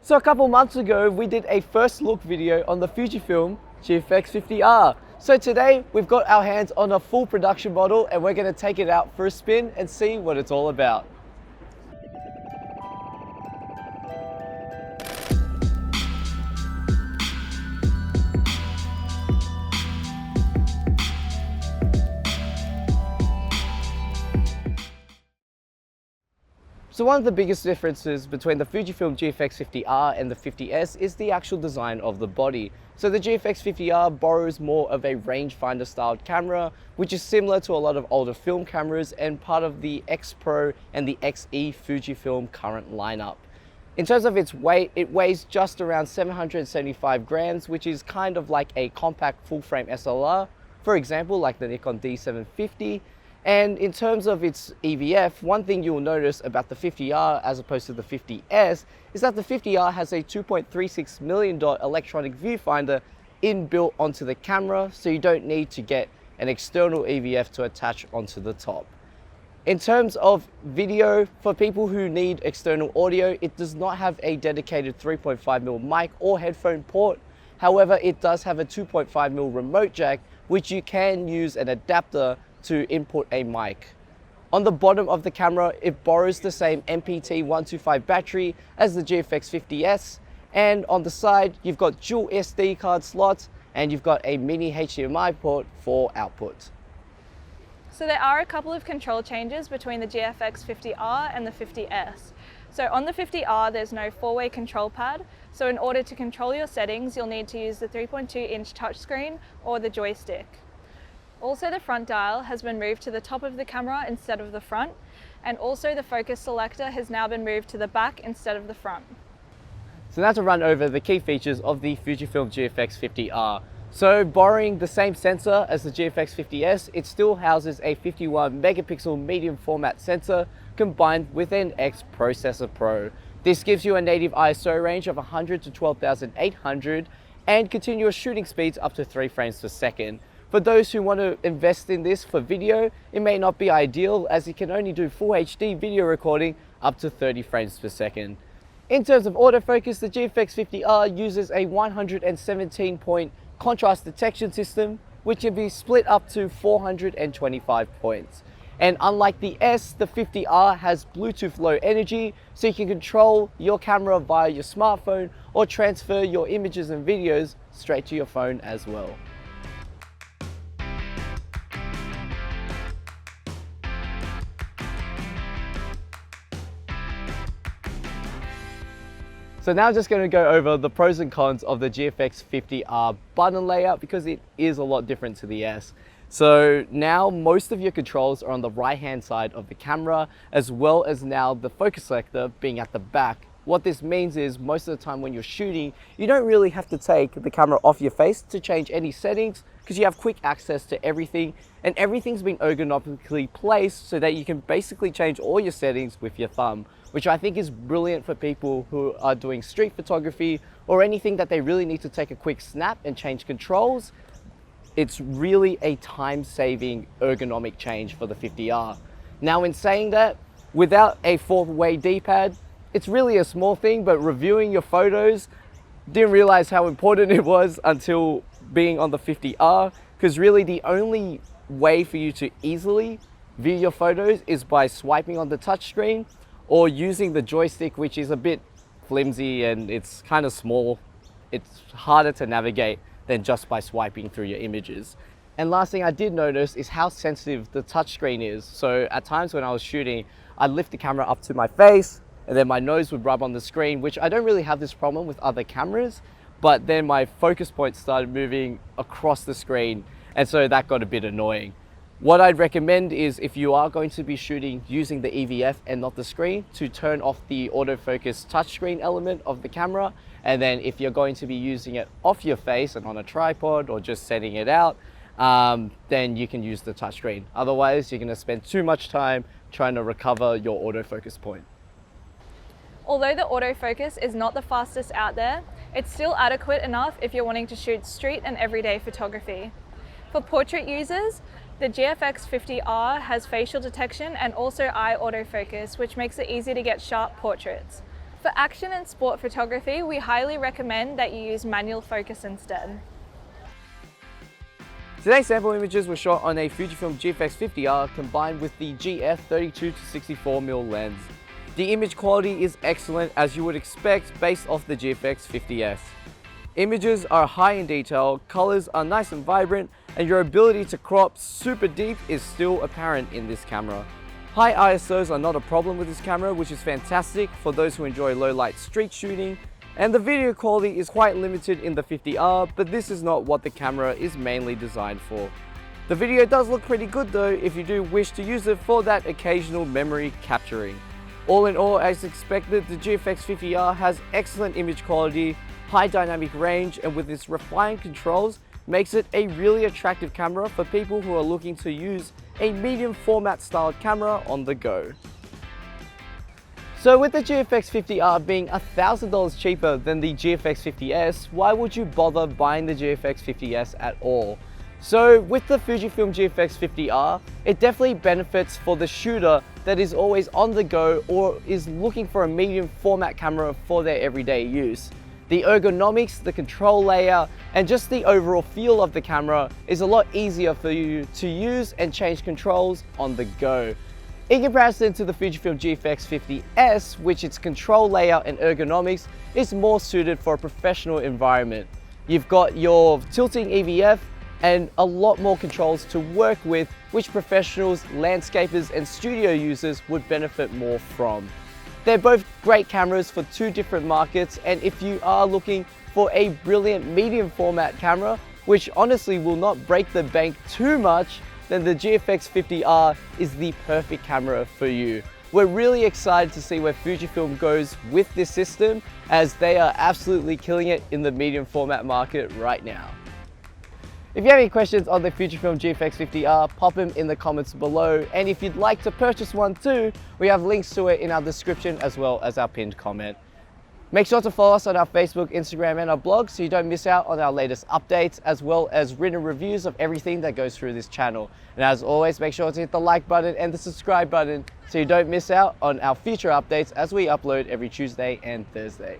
So a couple months ago, we did a first look video on the Fujifilm GFX 50R. So today, we've got our hands on a full production model and we're going to take it out for a spin and see what it's all about. So one of the biggest differences between the Fujifilm GFX 50R and the 50S is the actual design of the body. So the GFX 50R borrows more of a rangefinder styled camera, which is similar to a lot of older film cameras and part of the X Pro and the XE Fujifilm current lineup. In terms of its weight, it weighs just around 775 grams, which is kind of like a compact full frame SLR, for example, like the Nikon D750. And in terms of its EVF, one thing you'll notice about the 50R as opposed to the 50S is that the 50R has a $2.36 million electronic viewfinder inbuilt onto the camera, so you don't need to get an external EVF to attach onto the top. In terms of video, for people who need external audio, it does not have a dedicated 3.5mm mic or headphone port. However, it does have a 2.5mm remote jack, which you can use an adapter to input a mic. On the bottom of the camera, it borrows the same MPT125 battery as the GFX 50S, and on the side you've got dual SD card slots and you've got a mini HDMI port for output. So there are a couple of control changes between the GFX 50R and the 50S. So on the 50R there's no four-way control pad, so in order to control your settings you'll need to use the 3.2-inch touchscreen or the joystick. Also, the front dial has been moved to the top of the camera instead of the front, and also the focus selector has now been moved to the back instead of the front. So now to run over the key features of the Fujifilm GFX 50R. So borrowing the same sensor as the GFX 50S, it still houses a 51 megapixel medium format sensor combined with an X Processor Pro. This gives you a native ISO range of 100 to 12,800 and continuous shooting speeds up to 3 frames per second. For those who want to invest in this for video, it may not be ideal as it can only do full HD video recording up to 30 frames per second. In terms of autofocus, the GFX 50R uses a 117-point contrast detection system, which can be split up to 425 points. And unlike the S, the 50R has Bluetooth Low Energy, so you can control your camera via your smartphone or transfer your images and videos straight to your phone as well. So now I'm just going to go over the pros and cons of the GFX 50R button layout because it is a lot different to the S. So now most of your controls are on the right hand side of the camera, as well as now the focus selector being at the back. What this means is most of the time when you're shooting, you don't really have to take the camera off your face to change any settings because you have quick access to everything, and everything's been ergonomically placed so that you can basically change all your settings with your thumb, which I think is brilliant for people who are doing street photography or anything that they really need to take a quick snap and change controls. It's really a time-saving ergonomic change for the 50R. Now in saying that, without a 4-way D-pad, it's really a small thing, but reviewing your photos, didn't realize how important it was until being on the 50R, because really the only way for you to easily view your photos is by swiping on the touchscreen or using the joystick, which is a bit flimsy and it's kind of small. It's harder to navigate than just by swiping through your images. And last thing I did notice is how sensitive the touchscreen is. So at times when I was shooting, I'd lift the camera up to my face and then my nose would rub on the screen, which I don't really have this problem with other cameras, but then my focus point started moving across the screen, and so that got a bit annoying. What I'd recommend is if you are going to be shooting using the EVF and not the screen, to turn off the autofocus touchscreen element of the camera, and then if you're going to be using it off your face and on a tripod or just setting it out, then you can use the touchscreen. Otherwise, you're going to spend too much time trying to recover your autofocus point. Although the autofocus is not the fastest out there, it's still adequate enough if you're wanting to shoot street and everyday photography. For portrait users, the GFX 50R has facial detection and also eye autofocus, which makes it easy to get sharp portraits. For For action and sport photography, we highly recommend that you use manual focus instead. Today's sample images were shot on a Fujifilm GFX 50R combined with the GF 32-64mm lens. The image quality is excellent as you would expect based off the GFX 50S. Images are high in detail, colors are nice and vibrant, and your ability to crop super deep is still apparent in this camera. High ISOs are not a problem with this camera, which is fantastic for those who enjoy low light street shooting, and the video quality is quite limited in the 50R, but this is not what the camera is mainly designed for. The video does look pretty good though if you do wish to use it for that occasional memory capturing. All in all, as expected, the GFX 50R has excellent image quality, high dynamic range, and with its refined controls, makes it a really attractive camera for people who are looking to use a medium format styled camera on the go. So with the GFX 50R being $1,000 cheaper than the GFX 50S, why would you bother buying the GFX 50S at all? So with the Fujifilm GFX 50R, it definitely benefits for the shooter that is always on the go or is looking for a medium format camera for their everyday use. The ergonomics, the control layout, and just the overall feel of the camera is a lot easier for you to use and change controls on the go. In comparison to the Fujifilm GFX 50S, which its control layout and ergonomics is more suited for a professional environment. You've got your tilting EVF and a lot more controls to work with, which professionals, landscapers, and studio users would benefit more from. They're both great cameras for two different markets, and if you are looking for a brilliant medium format camera, which honestly will not break the bank too much, then the GFX 50R is the perfect camera for you. We're really excited to see where Fujifilm goes with this system, as they are absolutely killing it in the medium format market right now. If you have any questions on the Fujifilm GFX 50R, pop them in the comments below, and if you'd like to purchase one too, we have links to it in our description as well as our pinned comment. Make sure to follow us on our Facebook, Instagram, and our blog so you don't miss out on our latest updates, as well as written reviews of everything that goes through this channel. And as always, make sure to hit the like button and the subscribe button so you don't miss out on our future updates as we upload every Tuesday and Thursday.